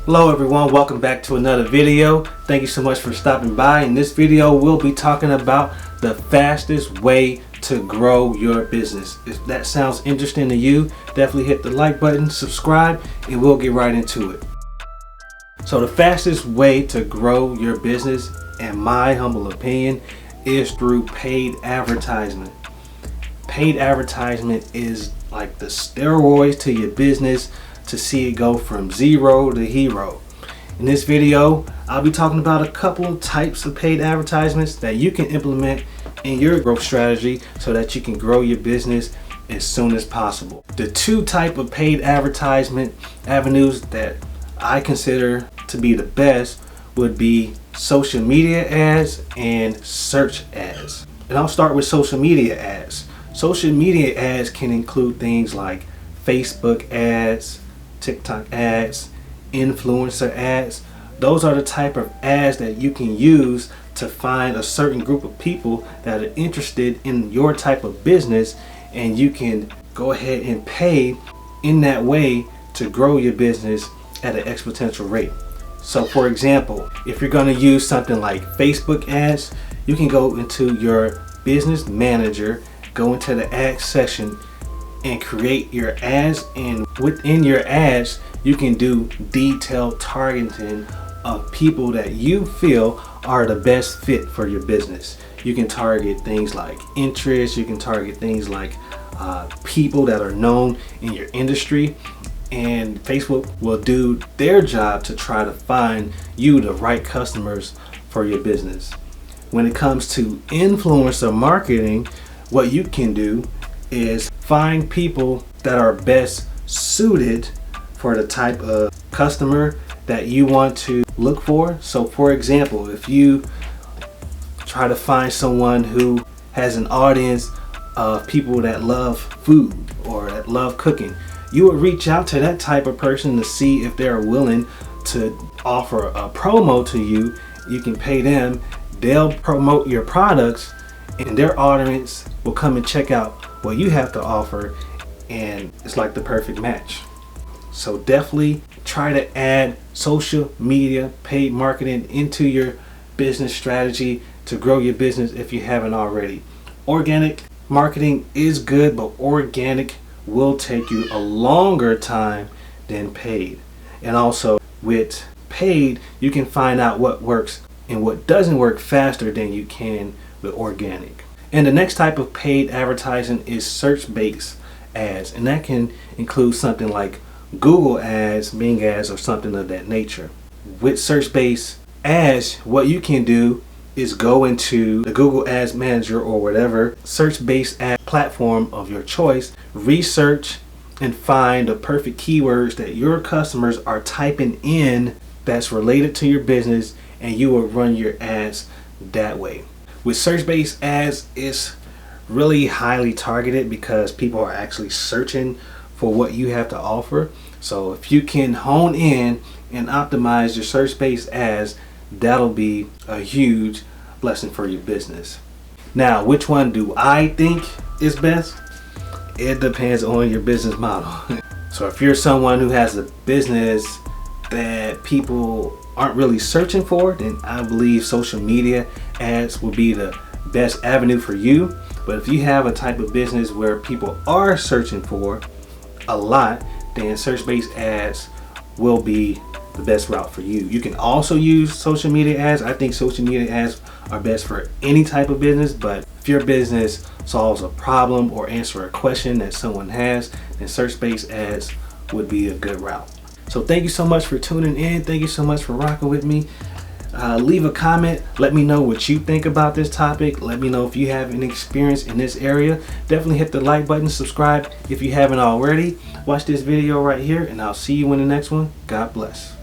Hello everyone, welcome back to another video. Thank you so much for stopping by. In this video we'll be talking about the fastest way to grow your business. If that sounds interesting to you, definitely hit the like button, subscribe, and we'll get right into it. So the fastest way to grow your business, in my humble opinion, is through paid advertisement. Paid advertisement is like the steroids to your business to see it go from zero to hero. In this video, I'll be talking about a couple of types of paid advertisements that you can implement in your growth strategy so that you can grow your business as soon as possible. The two type of paid advertisement avenues that I consider to be the best would be social media ads and search ads. And I'll start with social media ads. Social media ads can include things like Facebook ads, TikTok ads, influencer ads. Those are the type of ads that you can use to find a certain group of people that are interested in your type of business, and you can go ahead and pay in that way to grow your business at an exponential rate. So for example, if you're going to use something like Facebook ads, you can go into your business manager, go into the ads section and create your ads, and within your ads you can do detailed targeting of people that you feel are the best fit for your business. You can target things like interests, you can target things like people that are known in your industry, and Facebook will do their job to try to find you the right customers for your business. When it comes to influencer marketing, what you can do is find people that are best suited for the type of customer that you want to look for. So for example, if you try to find someone who has an audience of people that love food or that love cooking, you would reach out to that type of person to see if they're willing to offer a promo to you. You can pay them, they'll promote your products, and their audience will come and check out what you have to offer, and it's like the perfect match. So definitely try to add social media paid marketing into your business strategy to grow your business if you haven't already. Organic marketing is good, but organic will take you a longer time than paid. And also with paid, you can find out what works and what doesn't work faster than you can with organic. And the next type of paid advertising is search-based ads, and that can include something like Google ads, Bing ads, or something of that nature. With search-based ads, what you can do is go into the Google Ads Manager or whatever search-based ad platform of your choice, research and find the perfect keywords that your customers are typing in that's related to your business, and you will run your ads that way. With search-based ads, it's really highly targeted because people are actually searching for what you have to offer. So if you can hone in and optimize your search-based ads, that'll be a huge blessing for your business. Now, which one do I think is best? It depends on your business model. So if you're someone who has a business that people aren't really searching for, then I believe social media ads will be the best avenue for you. But if you have a type of business where people are searching for a lot, then search-based ads will be the best route for you. You can also use social media ads. I think social media ads are best for any type of business, but if your business solves a problem or answer a question that someone has, then search-based ads would be a good route. So thank you so much for tuning in. Thank you so much for rocking with me. Leave a comment. Let me know what you think about this topic. Let me know if you have any experience in this area. Definitely hit the like button, subscribe if you haven't already. Watch this video right here, and I'll see you in the next one. God bless.